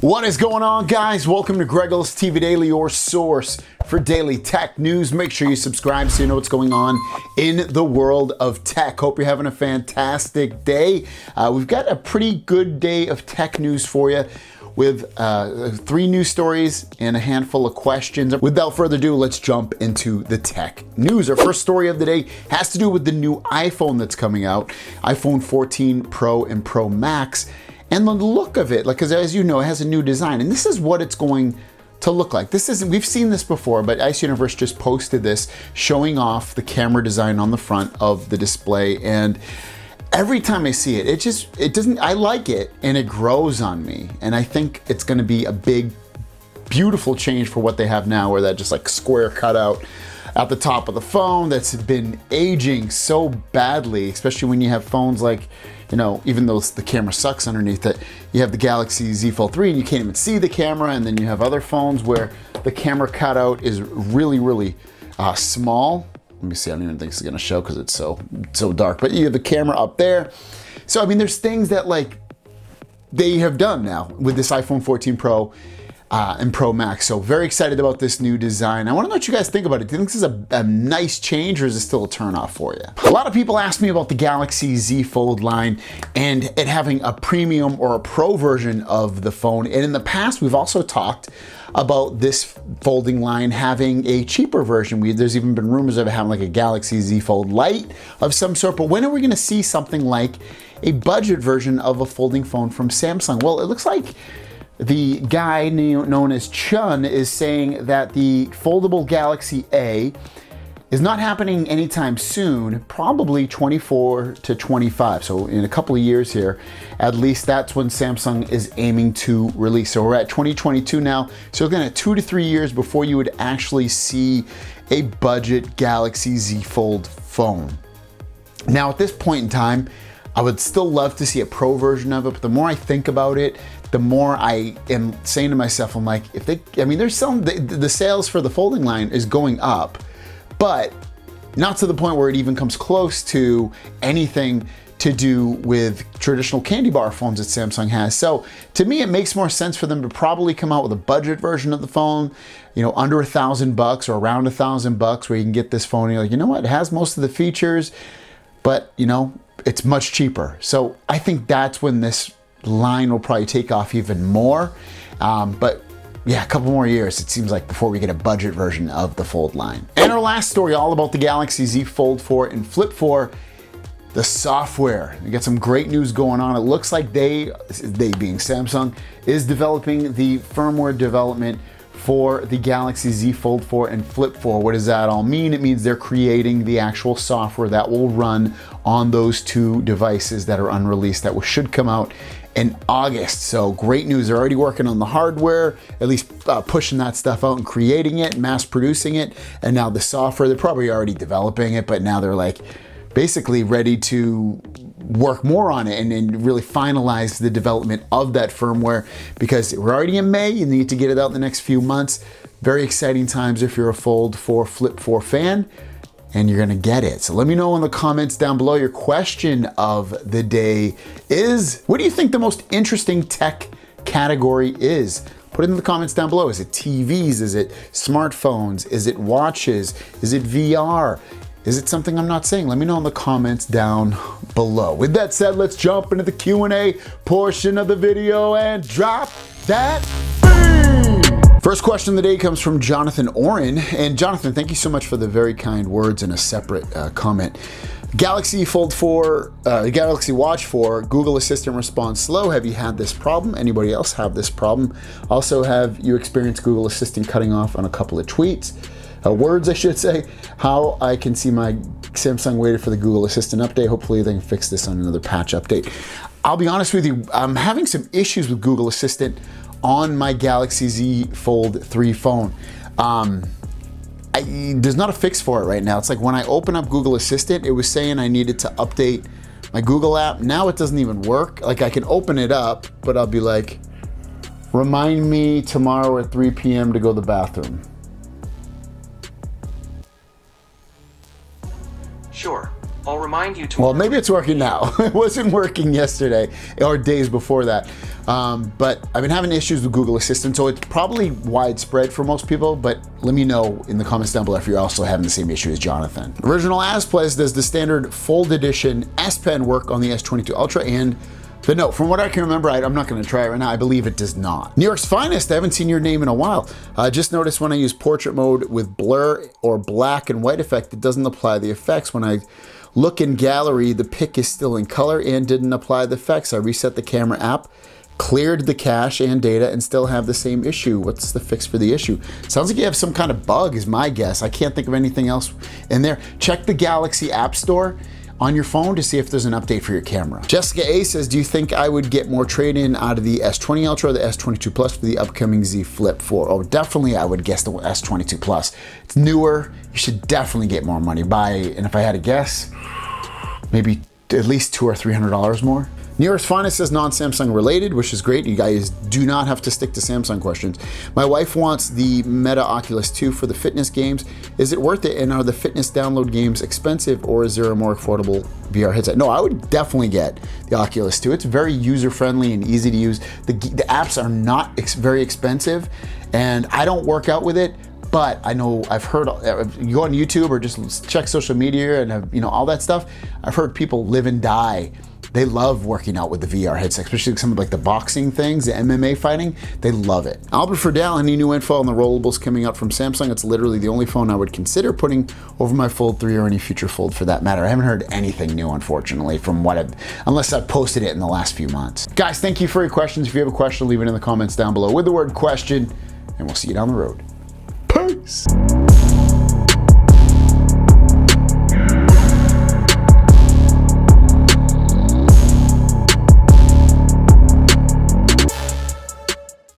What is going on, guys? Welcome to Greggles TV Daily, your source for daily tech news. Make sure you subscribe so you know what's going on in the world of tech. Hope you're having a fantastic day. We've got a pretty good day of tech news for you with 3 news stories and a handful of questions. Without further ado, let's jump into the tech news. Our first story of the day has to do with the new iPhone that's coming out, iPhone 14 Pro and Pro Max. And the look of it, like, because as you know, it has a new design, and this is what it's going to look like. We've seen this before, but Ice Universe just posted this showing off the camera design on the front of the display, and every time I see it, I like it, and it grows on me, and I think it's going to be a big, beautiful change for what they have now, where that just like square cutout at the top of the phone that's been aging so badly, especially when you have phones like, you know, even though the camera sucks underneath it, you have the Galaxy Z Fold 3 and you can't even see the camera, and then you have other phones where the camera cutout is really, really small. Let me see, I don't even think it's gonna show because it's so dark, but you have the camera up there. So, I mean, there's things that like they have done now with this iPhone 14 Pro and Pro Max. So very excited about this new design. I want to know what you guys think about it. Do you think this is a nice change, or is it still a turn off for you? A lot of people ask me about the Galaxy Z Fold line and it having a premium or a pro version of the phone. And in the past, we've also talked about this folding line having a cheaper version. There's even been rumors of it having like a Galaxy Z Fold Lite of some sort. But when are we going to see something like a budget version of a folding phone from Samsung? Well, it looks like the guy known as Chun is saying that the foldable Galaxy A is not happening anytime soon, probably 24 to 25. So in a couple of years here, at least that's when Samsung is aiming to release. So we're at 2022 now. So we're looking at 2 to 3 years before you would actually see a budget Galaxy Z Fold phone. Now at this point in time, I would still love to see a pro version of it, but the more I think about it, the more I am saying to myself, I'm like, they're selling, the sales for the folding line is going up, but not to the point where it even comes close to anything to do with traditional candy bar phones that Samsung has. So to me, it makes more sense for them to probably come out with a budget version of the phone, you know, under $1,000 or around $1,000, where you can get this phone and you're like, you know what, it has most of the features, but you know, it's much cheaper. So I think that's when this line will probably take off even more. But yeah, a couple more years, it seems like, before we get a budget version of the Fold line. And our last story, all about the Galaxy Z Fold 4 and Flip 4, the software. We got some great news going on. It looks like they being Samsung, is developing the firmware development for the Galaxy Z Fold 4 and Flip 4. What does that all mean? It means they're creating the actual software that will run on those 2 devices that are unreleased, that should come out in August. So great news. They're already working on the hardware, at least pushing that stuff out and creating it, mass producing it. And now the software, they're probably already developing it, but now they're like basically ready to work more on it and really finalize the development of that firmware, because we're already in May. You need to get it out in the next few months. Very exciting times if you're a Fold 4 Flip 4 fan, and you're gonna get it. So let me know in the comments down below. Your question of the day is, what do you think the most interesting tech category is? Put it in the comments down below. Is it TVs? Is it smartphones? Is it watches? Is it VR? Is it something I'm not saying? Let me know in the comments down below. With that said, let's jump into the Q&A portion of the video and drop that beat. First question of the day comes from Jonathan Oren. And Jonathan, thank you so much for the very kind words and a separate comment. Galaxy Fold 4, Galaxy Watch 4, Google Assistant responds slow. Have you had this problem? Anybody else have this problem? Also, have you experienced Google Assistant cutting off on a couple of words, I should say? How I can see my Samsung waited for the Google Assistant update. Hopefully they can fix this on another patch update. I'll be honest with you, I'm having some issues with Google Assistant on my Galaxy Z Fold 3 phone. There's not a fix for it right now. It's like when I open up Google Assistant, it was saying I needed to update my Google app. Now it doesn't even work. Like, I can open it up, but I'll be like, remind me tomorrow at 3 p.m. to go to the bathroom. Sure, I'll remind you Well, maybe it's working now. It wasn't working yesterday or days before that. But I've been having issues with Google Assistant, so it's probably widespread for most people, but let me know in the comments down below if you're also having the same issue as Jonathan. Original Asplays, does the standard Fold Edition SPen work on the S22 Ultra? But no, from what I can remember, I'm not gonna try it right now. I believe it does not. New York's Finest, I haven't seen your name in a while. Just noticed when I use portrait mode with blur or black and white effect, it doesn't apply the effects. When I look in gallery, the pic is still in color and didn't apply the effects. I reset the camera app, cleared the cache and data, and still have the same issue. What's the fix for the issue? Sounds like you have some kind of bug is my guess. I can't think of anything else in there. Check the Galaxy App Store on your phone to see if there's an update for your camera. Jessica A says, do you think I would get more trade-in out of the S20 Ultra or the S22 Plus for the upcoming Z Flip 4? Oh, definitely I would guess the S22 Plus. It's newer, you should definitely get more money. And if I had to guess, maybe at least $200 or $300 more. New York's Finest says non-Samsung related, which is great. You guys do not have to stick to Samsung questions. My wife wants the Meta Oculus 2 for the fitness games. Is it worth it? And are the fitness download games expensive, or is there a more affordable VR headset? No, I would definitely get the Oculus 2. It's very user-friendly and easy to use. The apps are not very expensive, and I don't work out with it. But I know I've heard, you go on YouTube or just check social media and all that stuff. I've heard people live and die. They love working out with the VR headset, especially some of like the boxing things, the MMA fighting. They love it. Albert Friedel, any new info on the rollables coming out from Samsung? It's literally the only phone I would consider putting over my Fold 3 or any future Fold for that matter. I haven't heard anything new, unfortunately, from unless I've posted it in the last few months. Guys, thank you for your questions. If you have a question, leave it in the comments down below with the word question, and we'll see you down the road. Peace.